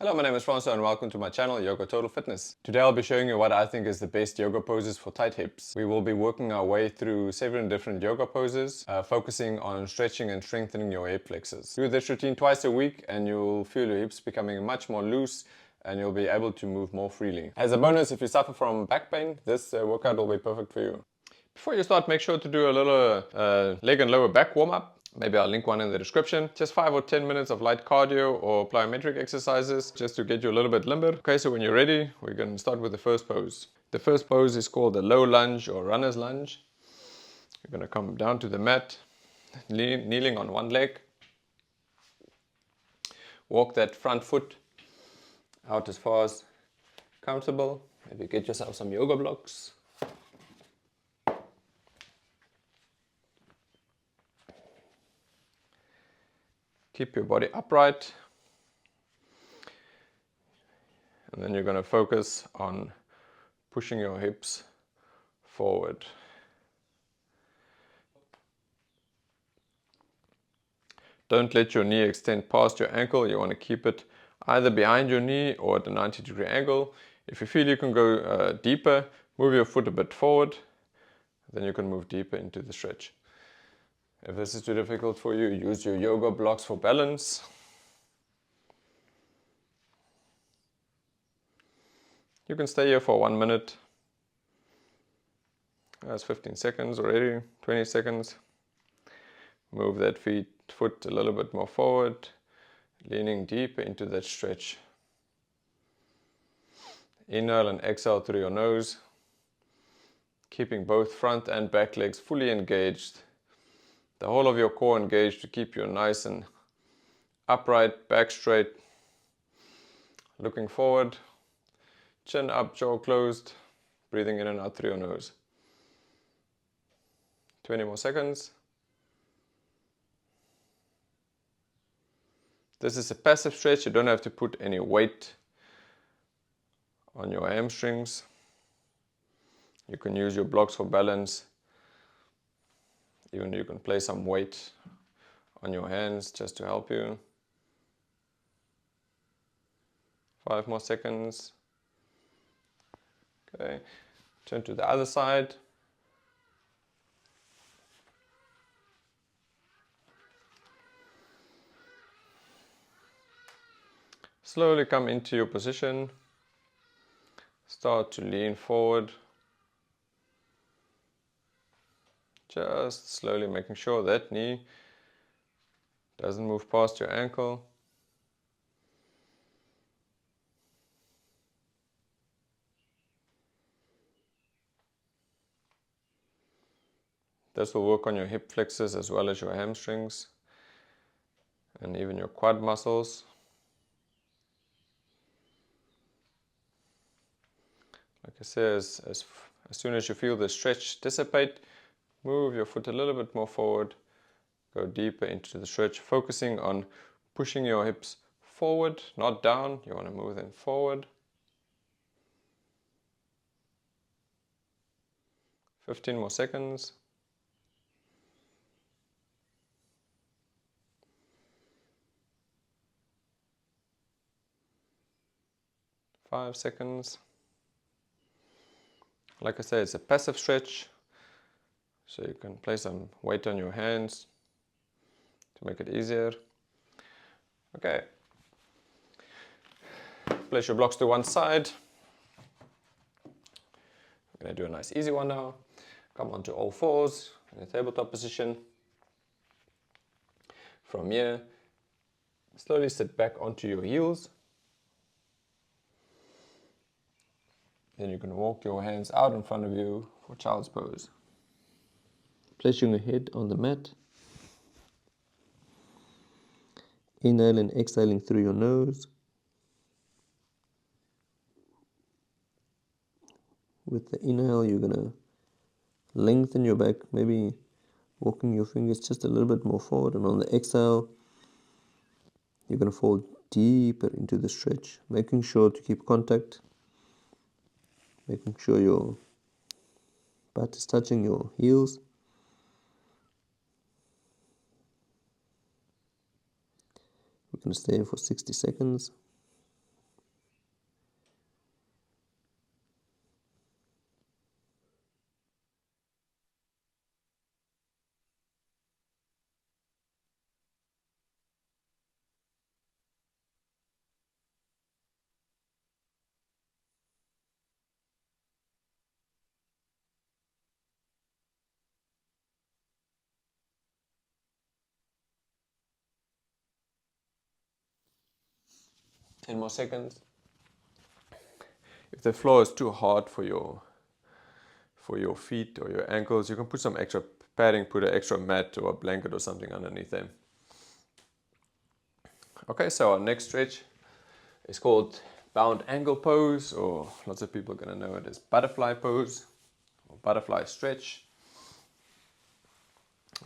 Hello, my name is Francois and welcome to my channel, Yoga Total Fitness. Today I'll be showing you what I think is the best yoga poses for tight hips. We will be working our way through 7 different yoga poses, focusing on stretching and strengthening your hip flexors. Do this routine twice a week and you'll feel your hips becoming much more loose and you'll be able to move more freely. As a bonus, if you suffer from back pain, this workout will be perfect for you. Before you start, make sure to do a little leg and lower back warm-up. Maybe I'll link one in the description. Just 5 or 10 minutes of light cardio or plyometric exercises just to get you a little bit limber. Okay, so when you're ready, we're going to start with the first pose. The first pose is called the low lunge or runner's lunge. You're going to come down to the mat, kneeling on one leg. Walk that front foot out as far as comfortable. Maybe get yourself some yoga blocks. Keep your body upright, and then you're going to focus on pushing your hips forward. Don't let your knee extend past your ankle. You want to keep it either behind your knee or at a 90-degree angle. If you feel you can go deeper, move your foot a bit forward, then you can move deeper into the stretch. If this is too difficult for you, use your yoga blocks for balance. You can stay here for 1 minute. That's 15 seconds already, 20 seconds. Move that foot a little bit more forward, leaning deeper into that stretch. Inhale and exhale through your nose, keeping both front and back legs fully engaged. The whole of your core engaged to keep you nice and upright, back straight, looking forward, chin up, jaw closed, breathing in and out through your nose. 20 more seconds. This is a passive stretch. You don't have to put any weight on your hamstrings. You can use your blocks for balance. Even you can place some weight on your hands just to help you. 5 more seconds. Okay, turn to the other side. Slowly come into your position. Start to lean forward. Just slowly making sure that knee doesn't move past your ankle. This will work on your hip flexors as well as your hamstrings and even your quad muscles. Like I said, as soon as you feel the stretch dissipate, move your foot a little bit more forward, go deeper into the stretch, focusing on pushing your hips forward, not down. You want to move them forward. 15 more seconds. 5 seconds. Like I said, it's a passive stretch, so you can place some weight on your hands to make it easier. Okay. Place your blocks to one side. I'm going to do a nice easy one now. Come onto all fours in a tabletop position. From here, slowly sit back onto your heels. Then you can walk your hands out in front of you for child's pose. Placing your head on the mat. Inhale and exhaling through your nose. With the inhale, you're going to lengthen your back, maybe walking your fingers just a little bit more forward. And on the exhale, you're going to fall deeper into the stretch, making sure to keep contact. Making sure your butt is touching your heels. We're going to stay for 60 seconds. 10 more seconds. If the floor is too hard for your feet or your ankles, you can put some extra padding, put an extra mat or a blanket or something underneath them. Okay, so our next stretch is called bound ankle pose, or lots of people are going to know it as butterfly pose or butterfly stretch.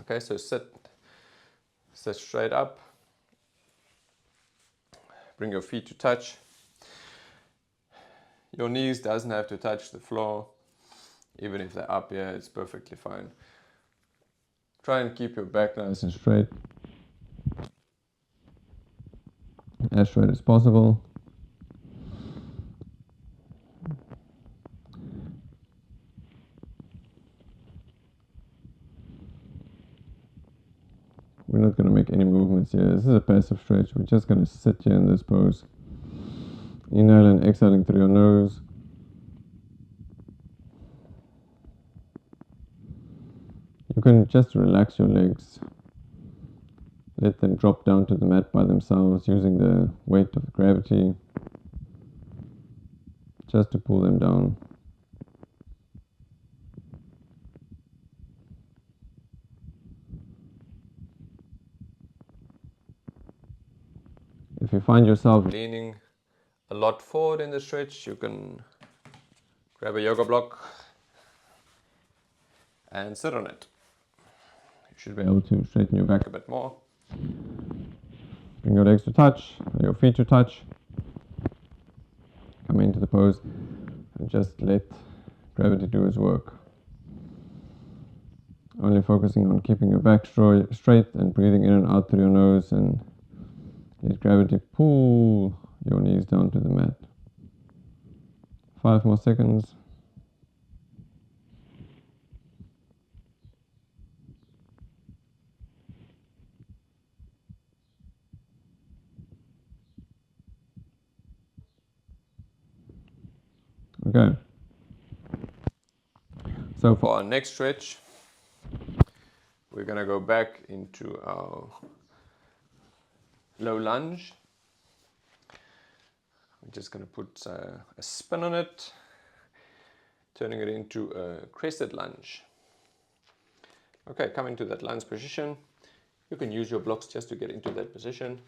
Okay, so sit straight up, bring your feet to touch. Your knees doesn't have to touch the floor, even if they're up here, it's perfectly fine. Try and keep your back nice and straight, as straight as possible. We're not going to make any movements here. This is a passive stretch. We're just going to sit here in this pose. Inhale and exhaling through your nose. You can just relax your legs. Let them drop down to the mat by themselves using the weight of gravity just to pull them down. If you find yourself leaning a lot forward in the stretch, you can grab a yoga block and sit on it. You should be able to straighten your back a bit more. Bring your legs to touch, your feet to touch. Come into the pose and just let gravity do its work. Only focusing on keeping your back straight and breathing in and out through your nose, and let gravity pull your knees down to the mat. 5 more seconds. Okay. So for our next stretch, we're going to go back into our low lunge. I'm just going to put a spin on it, turning it into a crested lunge. Okay, come into that lunge position. You can use your blocks just to get into that position.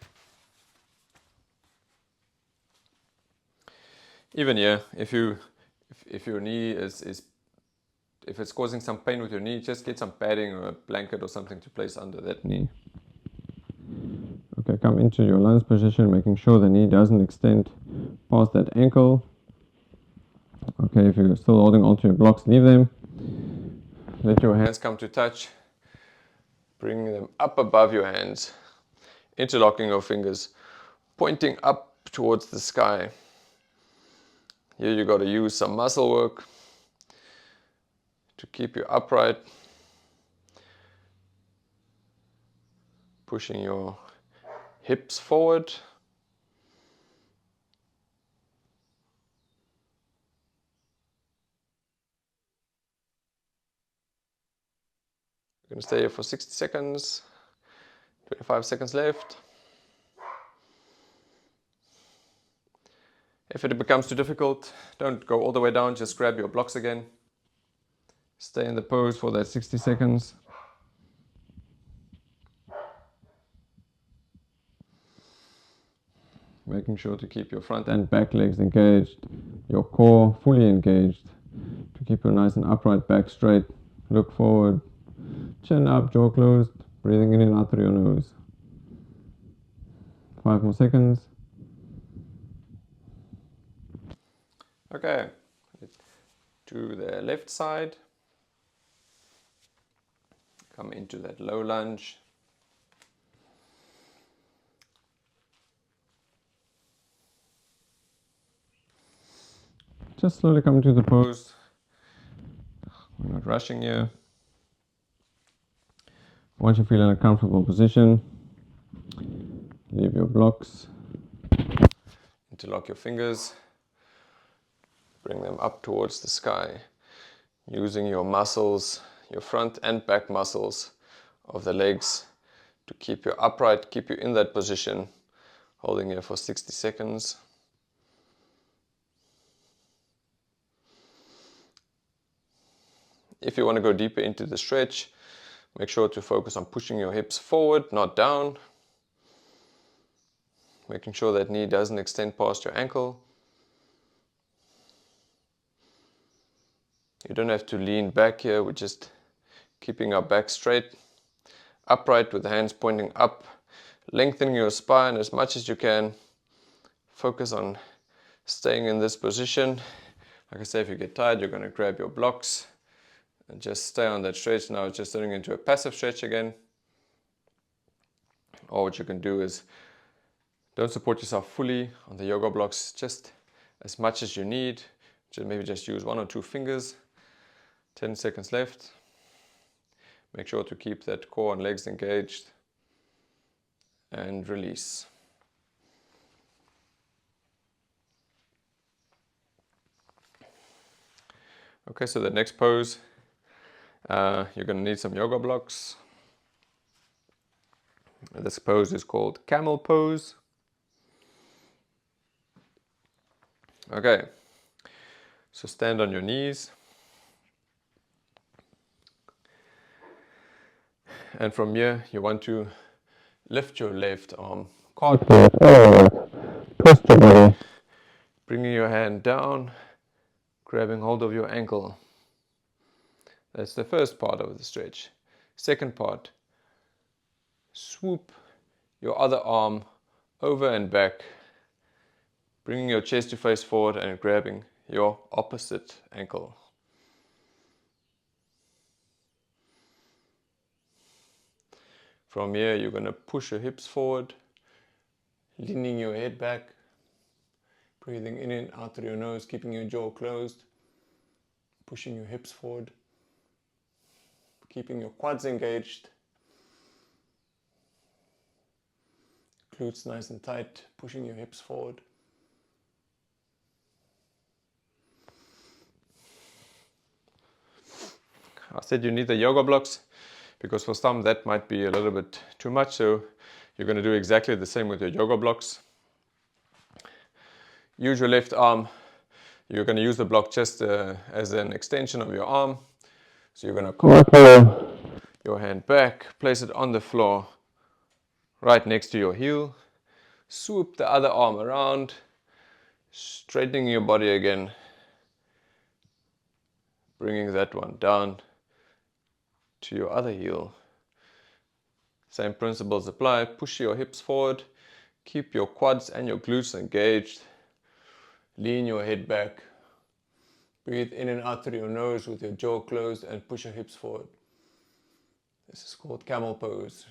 Even here, if your knee if it's causing some pain with your knee, just get some padding or a blanket or something to place under that knee. Okay, come into your lunge position, making sure the knee doesn't extend past that ankle. Okay, if you're still holding onto your blocks, leave them. Let your hands come to touch. Bring them up above your hands, interlocking your fingers, pointing up towards the sky. Here you got to use some muscle work to keep you upright, pushing your hips forward. We're going to stay here for 60 seconds, 25 seconds left. If it becomes too difficult, don't go all the way down, just grab your blocks again. Stay in the pose for that 60 seconds. Making sure to keep your front and back legs engaged, your core fully engaged, to keep your nice and upright back straight. Look forward, chin up, jaw closed, breathing in and out through your nose. 5 more seconds. Okay, to the left side. Come into that low lunge. Just slowly come into the pose. We're not rushing here. Once you feel in a comfortable position, leave your blocks. Interlock your fingers. Bring them up towards the sky, using your muscles, your front and back muscles of the legs to keep you upright, keep you in that position Holding here for 60 seconds. If you want to go deeper into the stretch, make sure to focus on pushing your hips forward, not down. Making sure that knee doesn't extend past your ankle. You don't have to lean back here, we're just keeping our back straight, upright with the hands pointing up, lengthening your spine as much as you can. Focus on staying in this position. Like I say, if you get tired, you're going to grab your blocks and just stay on that stretch. Now it's just turning into a passive stretch again. Or what you can do is don't support yourself fully on the yoga blocks, just as much as you need. Maybe just use 1 or 2 fingers. 10 seconds left. Make sure to keep that core and legs engaged. And release. Okay, so the next pose, you're going to need some yoga blocks. This pose is called camel pose. Okay, so stand on your knees. And from here, you want to lift your left arm, cartwheel forward, twist your body, bringing your hand down, grabbing hold of your ankle. That's the first part of the stretch. Second part, swoop your other arm over and back, bringing your chest to face forward and grabbing your opposite ankle. From here, you're going to push your hips forward, leaning your head back, breathing in and out through your nose, keeping your jaw closed, pushing your hips forward, keeping your quads engaged, glutes nice and tight, pushing your hips forward. I said you need the yoga blocks because for some that might be a little bit too much, so you're going to do exactly the same with your yoga blocks. Use your left arm. You're going to use the block just as an extension of your arm. So you're going to cartwheel your hand back, place it on the floor right next to your heel. Swoop the other arm around, straightening your body again, bringing that one down to your other heel. Same principles apply. Push your hips forward, keep your quads and your glutes engaged, lean your head back, breathe in and out through your nose with your jaw closed and push your hips forward. This is called camel pose.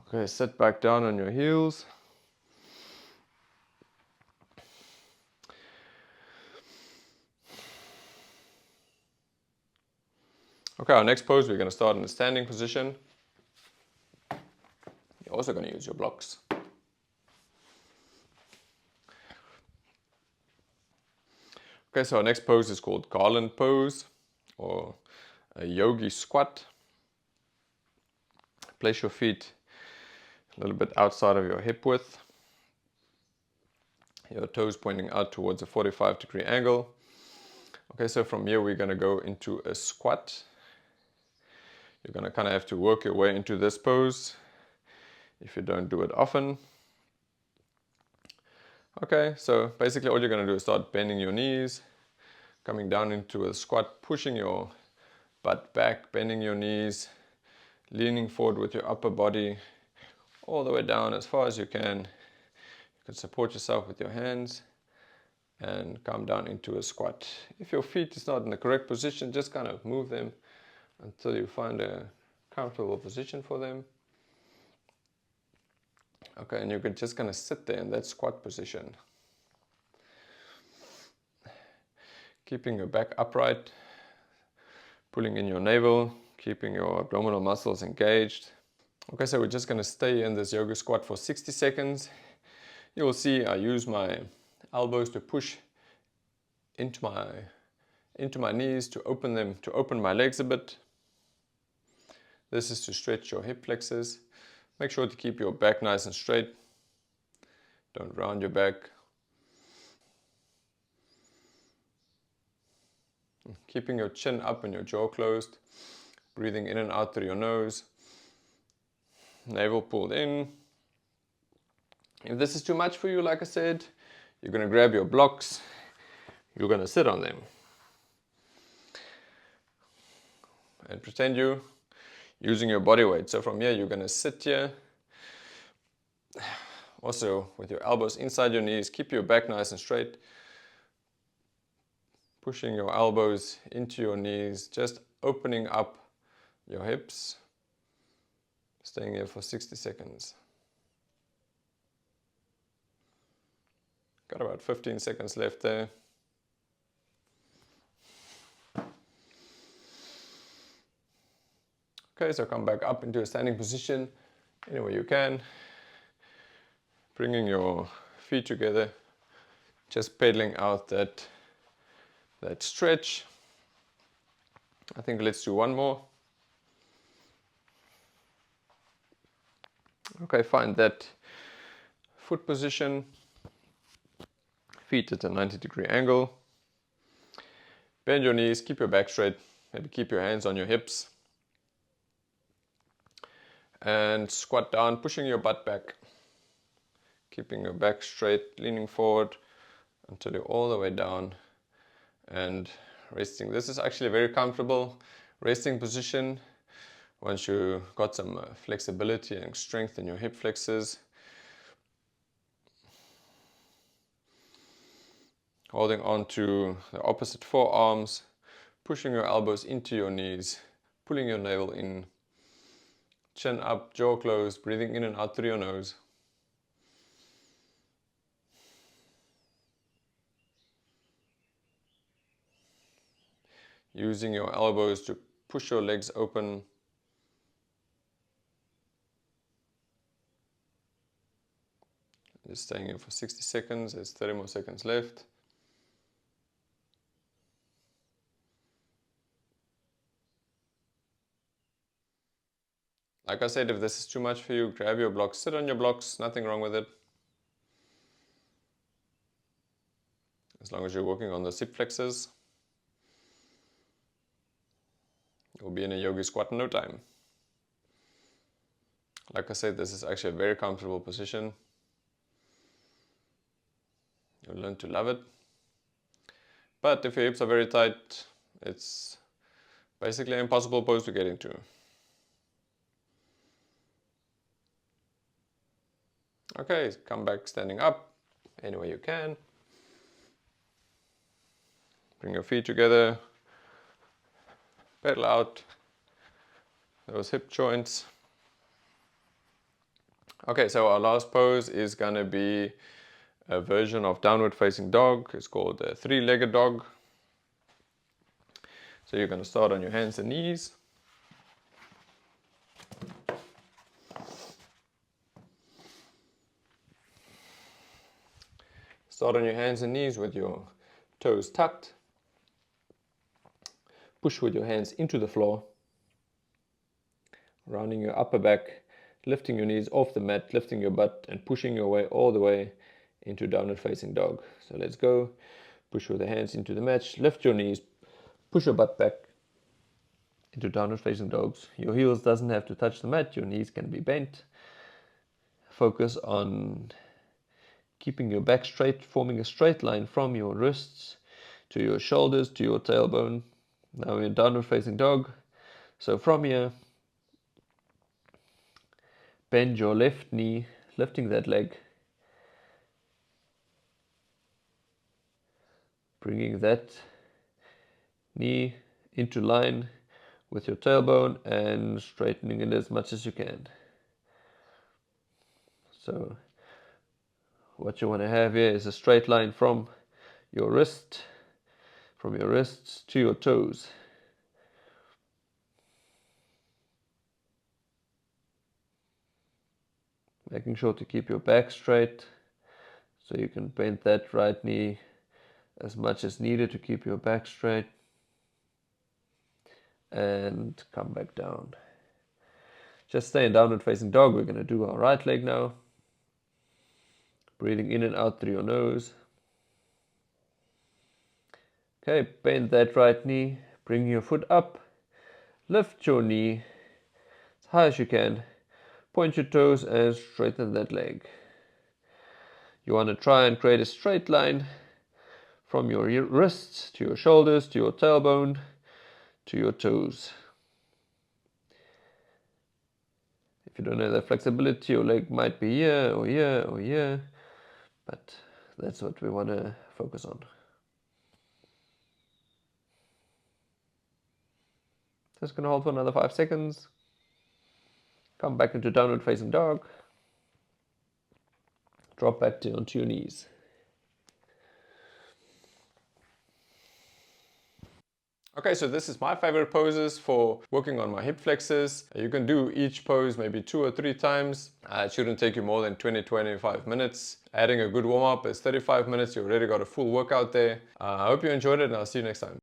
Okay, sit back down on your heels. Okay, our next pose, we're going to start in a standing position. You're also going to use your blocks. Okay, so our next pose is called garland pose or a yogi squat. Place your feet a little bit outside of your hip width. Your toes pointing out towards a 45-degree angle. Okay, so from here we're going to go into a squat. You're going to kind of have to work your way into this pose if you don't do it often. Okay, so basically all you're going to do is start bending your knees, coming down into a squat, pushing your butt back, bending your knees, leaning forward with your upper body all the way down as far as you can. You can support yourself with your hands and come down into a squat. If your feet is not in the correct position, just kind of move them until you find a comfortable position for them. Okay, and you're just going to sit there in that squat position. Keeping your back upright, pulling in your navel, keeping your abdominal muscles engaged. Okay, so we're just going to stay in this yoga squat for 60 seconds. You will see I use my elbows to push into into my knees to open my legs a bit. This is to stretch your hip flexors. Make sure to keep your back nice and straight. Don't round your back. Keeping your chin up and your jaw closed. Breathing in and out through your nose. Navel pulled in. If this is too much for you, like I said, you're going to grab your blocks. You're going to sit on them. And pretend you're using your body weight. So from here, you're going to sit here. Also, with your elbows inside your knees, keep your back nice and straight. Pushing your elbows into your knees, just opening up your hips. Staying here for 60 seconds. Got about 15 seconds left there. Okay, so come back up into a standing position any way you can. Bringing your feet together, just pedaling out that stretch. I think let's do one more. Okay, find that foot position. Feet at a 90-degree angle. Bend your knees, keep your back straight. Maybe keep your hands on your hips. And squat down, pushing your butt back. Keeping your back straight, leaning forward until you're all the way down. And resting. This is actually a very comfortable resting position. Once you got some flexibility and strength in your hip flexors. Holding on to the opposite forearms, pushing your elbows into your knees, pulling your navel in, chin up, jaw closed, breathing in and out through your nose. Using your elbows to push your legs open. Just staying here for 60 seconds, there's 30 more seconds left. Like I said, if this is too much for you, grab your blocks, sit on your blocks, nothing wrong with it. As long as you're working on the hip flexors, you'll be in a yogi squat in no time. Like I said, this is actually a very comfortable position. You'll learn to love it. But if your hips are very tight, it's basically an impossible pose to get into. Okay, come back standing up any way you can. Bring your feet together. Pedal out those hip joints. Okay, so our last pose is going to be a version of downward facing dog. It's called a three-legged dog. So you're going to start on your hands and knees. Start on your hands and knees with your toes tucked. Push with your hands into the floor. Rounding your upper back, lifting your knees off the mat, lifting your butt and pushing your way all the way into downward facing dog. So let's go. Push with the hands into the mat, lift your knees, push your butt back into downward facing dogs. Your heels doesn't have to touch the mat, your knees can be bent. Focus on keeping your back straight, forming a straight line from your wrists to your shoulders to your tailbone. Now we're in downward facing dog. So from here, bend your left knee, lifting that leg. Bringing that knee into line with your tailbone and straightening it as much as you can. So what you want to have here is a straight line from your wrists to your toes. Making sure to keep your back straight so you can bend that right knee as much as needed to keep your back straight. and come back down. Just stay in downward facing dog. We're going to do our right leg now. Breathing in and out through your nose. Okay, bend that right knee. Bring your foot up. Lift your knee as high as you can. Point your toes and straighten that leg. You want to try and create a straight line from your wrists to your shoulders, to your tailbone, to your toes. If you don't have that flexibility, your leg might be here or here or here, but that's what we want to focus on. Just going to hold for another 5 seconds. Come back into downward facing dog. Drop back onto your knees. Okay, so this is my favorite poses for working on my hip flexors. You can do each pose maybe 2 or 3 times. It shouldn't take you more than 20-25 minutes. Adding a good warm-up is 35 minutes. You already got a full workout there. I hope you enjoyed it, and I'll see you next time.